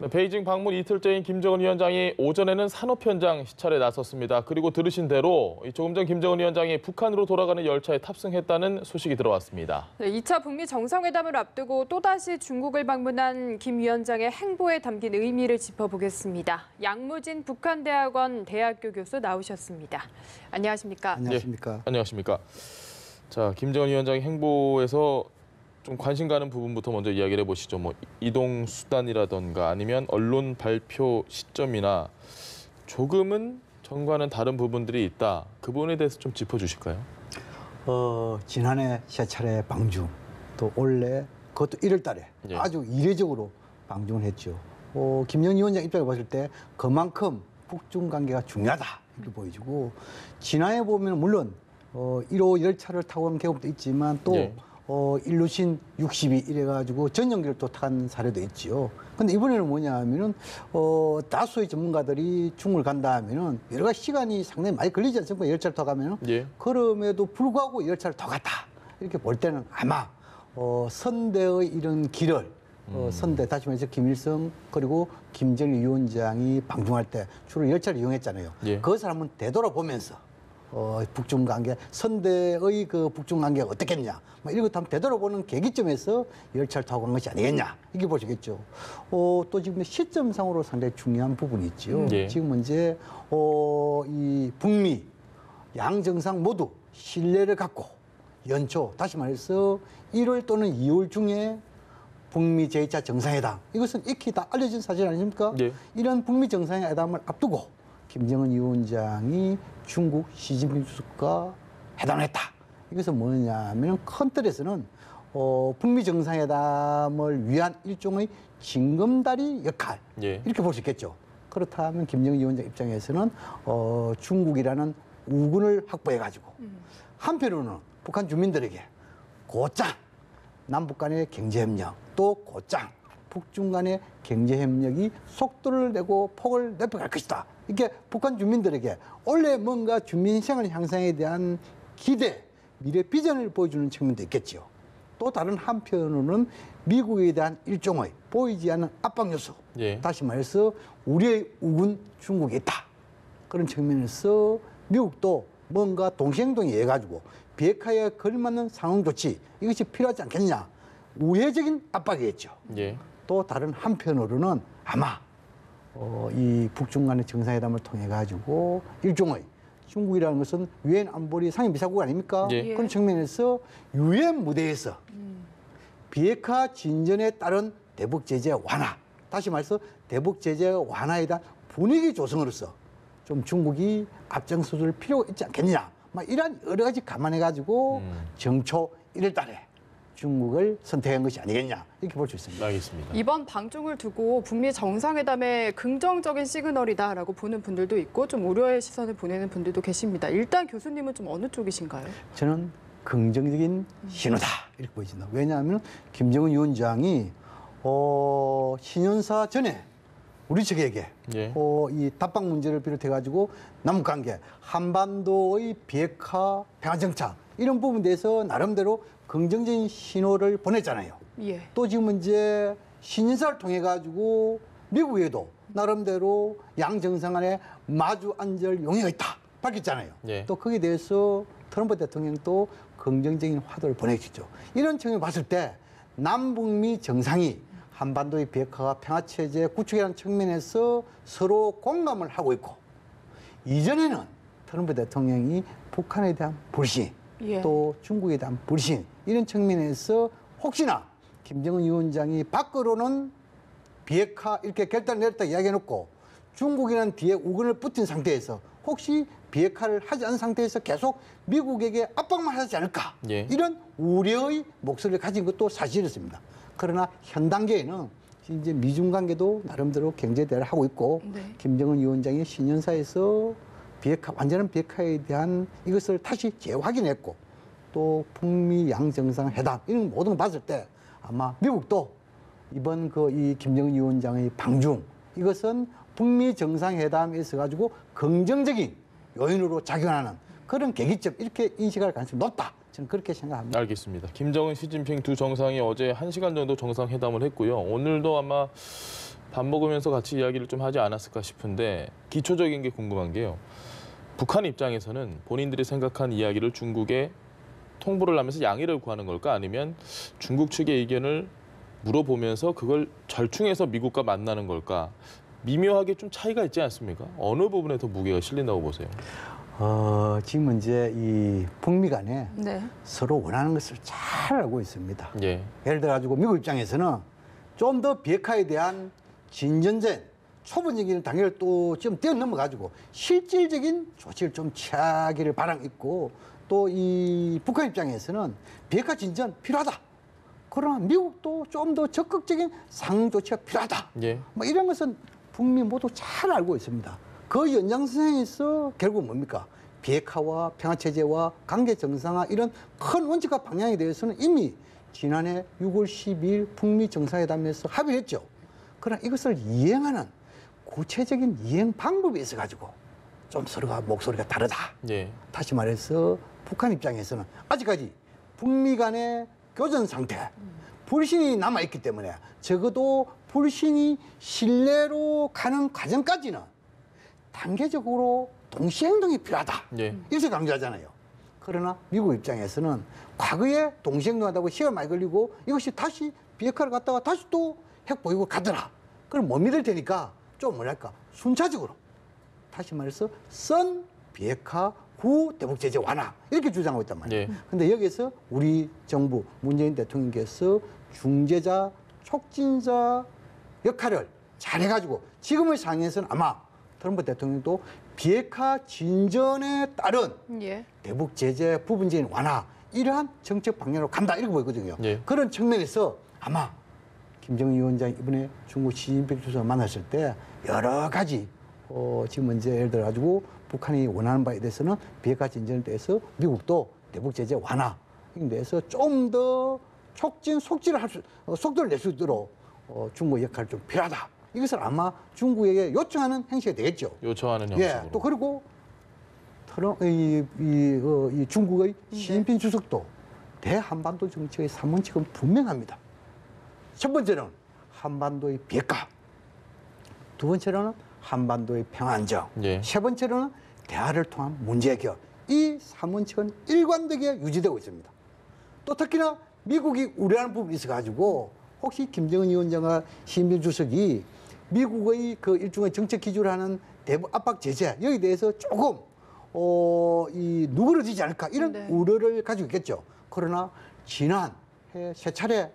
베이징 방문 이틀째인 김정은 위원장이 오전에는 산업 현장 시찰에 나섰습니다. 그리고 들으신 대로 조금 전 김정은 위원장이 북한으로 돌아가는 열차에 탑승했다는 소식이 들어왔습니다. 네, 2차 북미 정상회담을 앞두고 또다시 중국을 방문한 김 위원장의 행보에 담긴 의미를 짚어보겠습니다. 양무진 북한대학원 대학교 교수 나오셨습니다. 안녕하십니까? 안녕하십니까? 네, 안녕하십니까? 자, 김정은 위원장의 행보에서 좀 관심 가는 부분부터 먼저 이야기를 해보시죠. 뭐 이동 수단이라던가 아니면 언론 발표 시점이나 조금은 전과는 다른 부분들이 있다. 그 부분에 대해서 좀 짚어주실까요? 지난해 세 차례 방중, 또 올해 그것도 1월 달에 예. 아주 이례적으로 방중을 했죠. 김정은 위원장 입장에 봤을 때 그만큼 북중 관계가 중요하다 이렇게 보여지고, 지난해 보면 물론 1호 열차를 타고 간 경우도 있지만 또 예. 일루신 62 이래가지고 전용기를 또 탄 사례도 있지요. 근데 이번에는 뭐냐 하면은, 다수의 전문가들이 중국을 간다 하면은 여러 가지 시간이 상당히 많이 걸리지 않습니까? 열차를 타고 가면은. 예. 그럼에도 불구하고 열차를 더 갔다. 이렇게 볼 때는 아마, 선대의 이런 길을, 선대, 다시 말해서 김일성 그리고 김정일 위원장이 방중할 때 주로 열차를 이용했잖아요. 예. 그것을 한번 되돌아보면서 북중 관계, 선대의 그 북중 관계가 어떻겠냐, 뭐 이런 것도 한번 되돌아보는 계기점에서 열차를 타고 간 것이 아니겠냐, 이게 보시겠죠. 또 지금 시점상으로 상당히 중요한 부분이 있죠. 예. 지금 이제 이 북미 양 정상 모두 신뢰를 갖고 연초, 다시 말해서 1월 또는 2월 중에 북미 제2차 정상회담, 이것은 익히 다 알려진 사실 아닙니까? 예. 이런 북미 정상회담을 앞두고 김정은 위원장이 중국 시진핑 주석과 회담을 했다. 이것은 뭐냐면 큰 틀에서는 북미 정상회담을 위한 일종의 징검다리 역할, 예. 이렇게 볼 수 있겠죠. 그렇다면 김정은 위원장 입장에서는 중국이라는 우군을 확보해가지고 한편으로는 북한 주민들에게 곧장 남북 간의 경제협력, 또 곧장 북중 간의 경제협력이 속도를 내고 폭을 넓혀갈 것이다. 이게 북한 주민들에게 원래 뭔가 주민생활 향상에 대한 기대, 미래 비전을 보여주는 측면도 있겠지요. 또 다른 한편으로는 미국에 대한 일종의 보이지 않는 압박 요소, 예. 다시 말해서 우리의 우군 중국에 있다. 그런 측면에서 미국도 뭔가 동시행동에 의해 가지고 비핵화에 걸맞는 상응 조치, 이것이 필요하지 않겠냐, 우회적인 압박이겠죠. 예. 또 다른 한편으로는 아마 이 북중 간의 정상회담을 통해 가지고 일종의, 중국이라는 것은 유엔 안보리 상임비서국 아닙니까? 예. 그런 측면에서 유엔 무대에서 비핵화 진전에 따른 대북 제재 완화, 다시 말해서 대북 제재 완화에 대한 분위기 조성으로서 좀 중국이 앞장서줄 필요가 있지 않겠느냐, 막 이런 여러 가지 감안해 가지고 정초 1월 달에 중국을 선택한 것이 아니겠냐, 이렇게 볼 수 있습니다. 알겠습니다. 이번 방중을 두고 북미 정상회담의 긍정적인 시그널이다라고 보는 분들도 있고 좀 우려의 시선을 보내는 분들도 계십니다. 일단 교수님은 좀 어느 쪽이신가요? 저는 긍정적인 신호다, 이렇게 보여진다. 왜냐하면 김정은 위원장이 신년사 전에 우리 측에게 예. 이 답방 문제를 비롯해 가지고 남북 관계, 한반도의 비핵화, 평화 정착, 이런 부분에 대해서 나름대로 긍정적인 신호를 보냈잖아요. 예. 또 지금 이제 신인사를 통해 가지고 미국에도 나름대로 양 정상 간에 마주 앉을 용의가 있다 밝혔잖아요. 예. 또 거기에 대해서 트럼프 대통령도 긍정적인 화두를 보내주죠. 이런 측면을 봤을 때 남북미 정상이 한반도의 비핵화와 평화체제 구축이라는 측면에서 서로 공감을 하고 있고, 이전에는 트럼프 대통령이 북한에 대한 불신, 예. 또 중국에 대한 불신, 이런 측면에서 혹시나 김정은 위원장이 밖으로는 비핵화 이렇게 결단을 내렸다 이야기해놓고 중국이라는 뒤에 우군을 붙인 상태에서 혹시 비핵화를 하지 않은 상태에서 계속 미국에게 압박만 하지 않을까, 예. 이런 우려의 목소리를 가진 것도 사실이었습니다. 그러나 현 단계에는 이제 미중 관계도 나름대로 경제 대화를 하고 있고, 네. 김정은 위원장이 신년사에서 비핵화, 완전한 비핵화에 대한 이것을 다시 재확인했고, 또 북미 양정상회담 이런 모든 걸 봤을 때 아마 미국도 이번 이 김정은 위원장의 방중, 이것은 북미 정상회담에 있어 가지고 긍정적인 요인으로 작용하는 그런 계기점, 이렇게 인식할 가능성이 높다, 저는 그렇게 생각합니다. 알겠습니다. 김정은, 시진핑 두 정상이 어제 1시간 정도 정상회담을 했고요. 오늘도 아마 밥 먹으면서 같이 이야기를 좀 하지 않았을까 싶은데 기초적인 게 궁금한 게요. 북한 입장에서는 본인들이 생각한 이야기를 중국에 통보를 하면서 양해를 구하는 걸까? 아니면 중국 측의 의견을 물어보면서 그걸 절충해서 미국과 만나는 걸까? 미묘하게 좀 차이가 있지 않습니까? 어느 부분에 더 무게가 실린다고 보세요? 지금 이제 이 북미 간에 네. 서로 원하는 것을 잘 알고 있습니다. 예. 예를 들어 가지고 미국 입장에서는 좀 더 비핵화에 대한 진전된 초본적인 단계를 또 지금 뛰어넘어 가지고 실질적인 조치를 좀 취하기를 바람 있고, 또 이 북한 입장에서는 비핵화 진전 필요하다. 그러나 미국도 좀 더 적극적인 상응 조치가 필요하다. 예. 뭐 이런 것은 북미 모두 잘 알고 있습니다. 그 연장선에서 결국 뭡니까? 비핵화와 평화체제와 관계 정상화 이런 큰 원칙과 방향에 대해서는 이미 지난해 6월 12일 북미 정상회담에서 합의를 했죠. 그러나 이것을 이행하는 구체적인 이행 방법이 있어가지고 좀 서로가 목소리가 다르다. 예. 다시 말해서 북한 입장에서는 아직까지 북미 간의 교전 상태, 불신이 남아있기 때문에 적어도 불신이 신뢰로 가는 과정까지는 단계적으로 동시행동이 필요하다. 예. 이렇게 강조하잖아요. 그러나 미국 입장에서는 과거에 동시행동하다고 시간 많이 걸리고 이것이 다시 비핵화를 갔다가 다시 또 핵 보이고 가더라. 그럼 못 믿을 테니까 좀 뭐랄까 순차적으로 다시 말해서 선 비핵화 후 대북 제재 완화 이렇게 주장하고 있단 말이에요. 예. 근데 여기서 우리 정부 문재인 대통령께서 중재자, 촉진자 역할을 잘해가지고 지금의 상황에서는 아마 트럼프 대통령도 비핵화 진전에 따른 예. 대북 제재 부분적인 완화 이러한 정책 방향으로 간다 이렇게 보이거든요. 예. 그런 측면에서 아마 김정은 위원장이 이번에 중국 시진핑 주석을 만났을 때 여러 가지 지금 문제 예를 들어 가지고 북한이 원하는 바에 대해서는 비핵화 진전에 대해서 미국도 대북 제재 완화 에 대해서 좀 더 촉진 속도를 낼 수 있도록 중국의 역할이 좀 필요하다. 이것을 아마 중국에게 요청하는 행시가 되겠죠. 요청하는 형식으로. 예, 또 그리고 이 중국의 시진핑 주석도 대한반도 정책의 3원칙은 분명합니다. 첫 번째는 한반도의 비핵화, 두 번째로는 한반도의 평화안정, 예. 세 번째로는 대화를 통한 문제 해결. 이 3원칙은 일관되게 유지되고 있습니다. 또 특히나 미국이 우려하는 부분이 있어가지고 혹시 김정은 위원장과 시진핑 주석이 미국의 그 일종의 정책 기조를 하는 대북 압박 제재 여기에 대해서 조금 누그러지지 않을까 이런 네. 우려를 가지고 있겠죠. 그러나 지난해 세 차례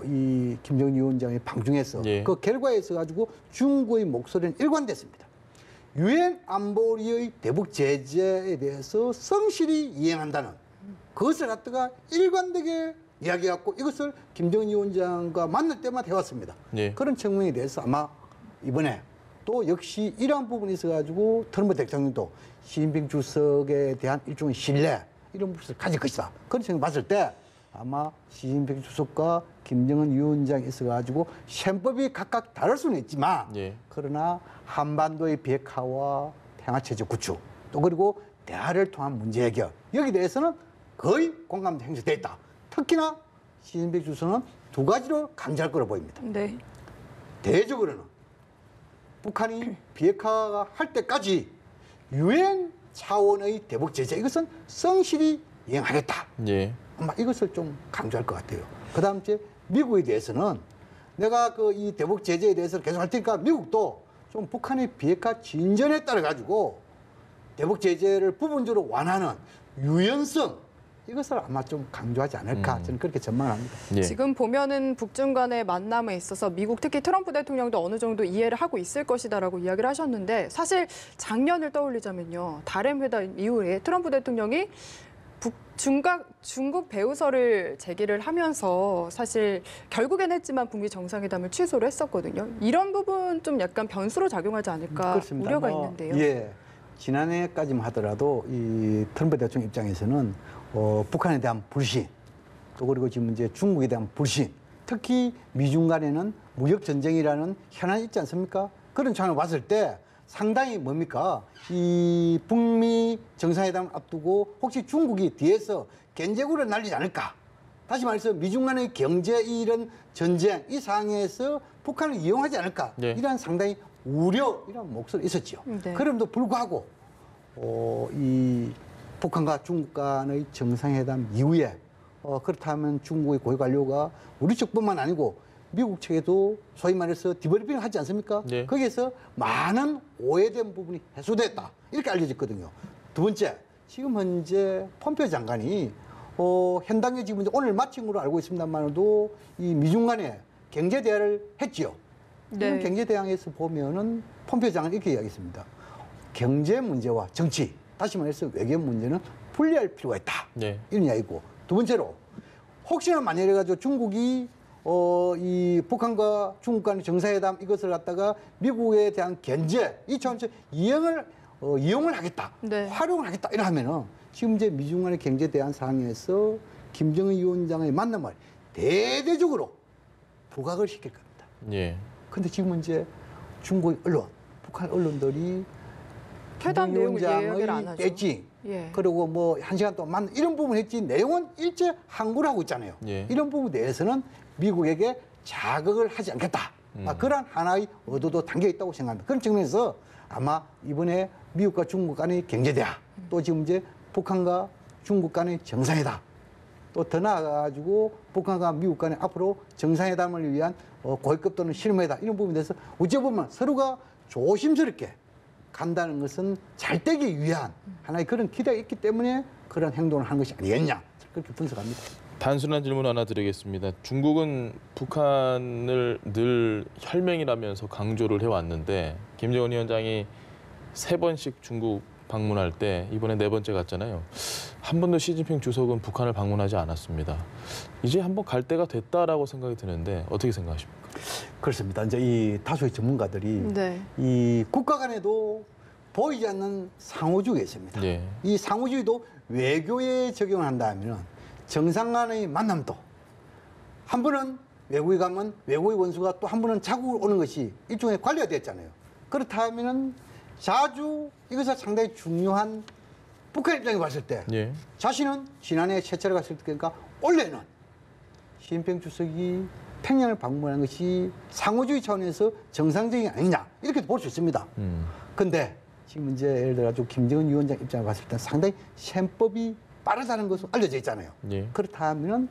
이 김정은 위원장이 방중해서 예. 그 결과에 있어 가지고 중국의 목소리는 일관됐습니다. 유엔 안보리의 대북 제재에 대해서 성실히 이행한다는 그것을 갖다가 일관되게 이야기해갖고 이것을 김정은 위원장과 만날 때마다 해왔습니다. 예. 그런 측면에 대해서 아마 이번에 또 역시 이러한 부분이 있어가지고 트럼프 대통령도 시진핑 주석에 대한 일종의 신뢰 이런 것을 가질 것이다. 그런 측면을 봤을 때 아마 시진핑 주석과 김정은 위원장이 있어가지고 셈법이 각각 다를 수는 있지만 예. 그러나 한반도의 비핵화와 평화체제 구축 또 그리고 대화를 통한 문제 해결 여기에 대해서는 거의 공감대 형성되어 있다. 특히나 시진핑 주석은 두 가지로 강조할 거로 보입니다. 네. 대외적으로는 북한이 비핵화가 할 때까지 유엔 차원의 대북 제재 이것은 성실히 이행하겠다. 예. 아마 이것을 좀 강조할 것 같아요. 그다음 이제 미국에 대해서는 내가 그 이 대북 제재에 대해서 계속 할 테니까 미국도 좀 북한의 비핵화 진전에 따라 가지고 대북 제재를 부분적으로 완화하는 유연성 이것을 아마 좀 강조하지 않을까 저는 그렇게 전망합니다. 예. 지금 보면은 북중 간의 만남에 있어서 미국 특히 트럼프 대통령도 어느 정도 이해를 하고 있을 것이다라고 이야기를 하셨는데 사실 작년을 떠올리자면요. 다롄 회담 이후에 트럼프 대통령이 중국 배후설을 제기를 하면서 사실 결국엔 했지만 북미 정상회담을 취소를 했었거든요. 이런 부분 좀 약간 변수로 작용하지 않을까 그렇습니다. 우려가 뭐, 있는데요. 예, 지난해까지만 하더라도 이 트럼프 대통령 입장에서는 북한에 대한 불신, 또 그리고 지금 이제 중국에 대한 불신, 특히 미중 간에는 무역 전쟁이라는 현안이 있지 않습니까? 그런 상황을 봤을 때 상당히 뭡니까? 이 북미 정상회담을 앞두고 혹시 중국이 뒤에서 견제구를 날리지 않을까? 다시 말해서 미중 간의 경제 이런 전쟁 이 상황에서 북한을 이용하지 않을까 네. 이런 상당히 우려 이런 목소리 있었죠. 네. 그럼에도 불구하고 이 북한과 중국 간의 정상회담 이후에 그렇다면 중국의 고위 관료가 우리 측뿐만 아니고 미국 측에도 소위 말해서 디브리핑을 하지 않습니까? 네. 거기에서 많은 오해된 부분이 해소됐다 이렇게 알려졌거든요. 두 번째, 지금 현재 폼페이오 장관이 현당에 지금 이제 오늘 마친 걸로 알고 있습니다만도 이 미중 간에 경제 대화를 했지요. 네. 이런 경제 대화에서 보면은 폼페이오 장관이 이렇게 이야기했습니다. 경제 문제와 정치, 다시 말해서 외교 문제는 분리할 필요가 있다. 네. 이런 이야기고, 두 번째로 혹시나 만약에 가지고 중국이 이 북한과 중국 간의 정상회담 이것을 갖다가 미국에 대한 견제 이 차원에서 이용을 하겠다, 네. 활용을 하겠다 이러면은 지금 이제 미중 간의 경제 대안 상황에서 김정은 위원장의 만남을 대대적으로 부각을 시킬 겁니다. 예. 근데 지금 이제 중국 언론, 북한 언론들이 회담 내용을 이야기를 안 위원장의 하죠. 배지, 예. 그리고 뭐 1시간 동안 만나 이런 부분 했지 내용은 일제 항구를 하고 있잖아요. 예. 이런 부분에 대해서는 미국에게 자극을 하지 않겠다. 그런 하나의 의도도 담겨 있다고 생각합니다. 그런 측면에서 아마 이번에 미국과 중국 간의 경제 대화, 또 지금 이제 북한과 중국 간의 정상회담, 또 더 나아가지고 북한과 미국 간의 앞으로 정상회담을 위한 고위급 또는 실무회담 이런 부분에 대해서 어찌 보면 서로가 조심스럽게 간다는 것은 잘 되기 위한 하나의 그런 기대가 있기 때문에 그런 행동을 한 것이 아니겠냐 그렇게 분석합니다. 단순한 질문 하나 드리겠습니다. 중국은 북한을 늘 혈맹이라면서 강조를 해왔는데 김정은 위원장이 3번씩 중국 방문할 때 이번에 4번째 갔잖아요. 한 번도 시진핑 주석은 북한을 방문하지 않았습니다. 이제 한번 갈 때가 됐다라고 생각이 드는데 어떻게 생각하십니까? 그렇습니다. 이제 이 다수의 전문가들이 네. 이 국가 간에도 보이지 않는 상호주의가 있습니다. 예. 이 상호주의도 외교에 적용을 한다면 정상 간의 만남도 한 번은 외국에 가면 외국의 원수가 또 한 번은 자국을 오는 것이 일종의 관리가 됐잖아요. 그렇다면은 자주 이것은 상당히 중요한 북한 입장에 봤을 때 예. 자신은 지난해 최초로 갔을 때 그러니까 원래는 시진핑 주석이 평양을 방문한 것이 상호주의 차원에서 정상적이 아니냐 이렇게 볼 수 있습니다. 근데 지금 이제 예를 들어서 김정은 위원장 입장을 봤을 때 상당히 셈법이 빠르다는 것으로 알려져 있잖아요. 예. 그렇다면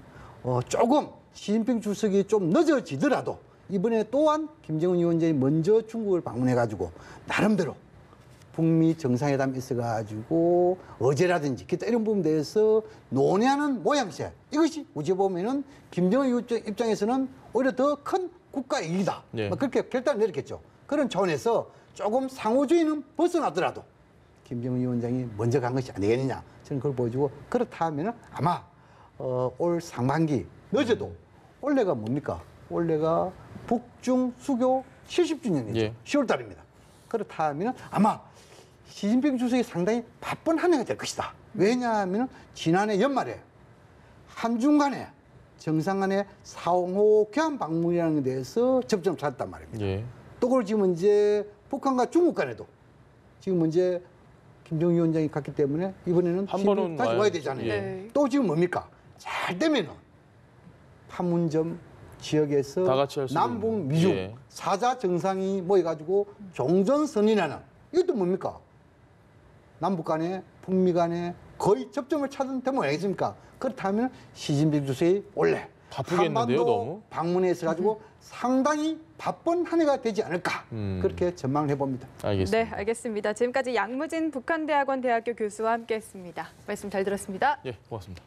조금 시진핑 주석이 좀 늦어지더라도 이번에 또한 김정은 위원장이 먼저 중국을 방문해가지고 나름대로 북미 정상회담이 있어가지고 어제라든지 기타 이런 부분에 대해서 논의하는 모양새 이것이 어찌 보면은 김정은 위원장 입장에서는 오히려 더 큰 국가 이익이다. 예. 그렇게 결단을 내렸겠죠. 그런 차원에서 조금 상호주의는 벗어나더라도 김정은 위원장이 먼저 간 것이 아니겠느냐 저는 그걸 보여주고 그렇다면 아마 올 상반기 늦어도 올해가 뭡니까? 올해가 북중 수교 70주년이죠. 예. 10월 달입니다. 그렇다면 아마 시진핑 주석이 상당히 바쁜 한 해가 될 것이다. 왜냐하면 지난해 연말에 한중 간에 정상 간의 상호 교환 방문이라는 데 대해서 접점을 찾았단 말입니다. 예. 또 그걸 지금 이제 북한과 중국 간에도 지금 이제 김정은 위원장이 갔기 때문에 이번에는 한 시진핑 번은 다시 와야 와야죠. 되잖아요. 예. 네. 또 지금 뭡니까? 잘 되면은 판문점 지역에서 다 같이 할수 남북 있는. 미중 예. 사자 정상이 모여가지고 종전선언이라는 이것도 뭡니까? 남북 간에 북미 간에 거의 접점을 찾은 대목 아니겠습니까? 그렇다면 시진핑 주석이 원래 바쁘겠는데요, 한반도 너무? 방문에 있어가지고 상당히 바쁜 한 해가 되지 않을까 그렇게 전망을 해봅니다. 알겠습니다. 네, 알겠습니다. 지금까지 양무진 북한대학원 대학교 교수와 함께했습니다. 말씀 잘 들었습니다. 예, 고맙습니다.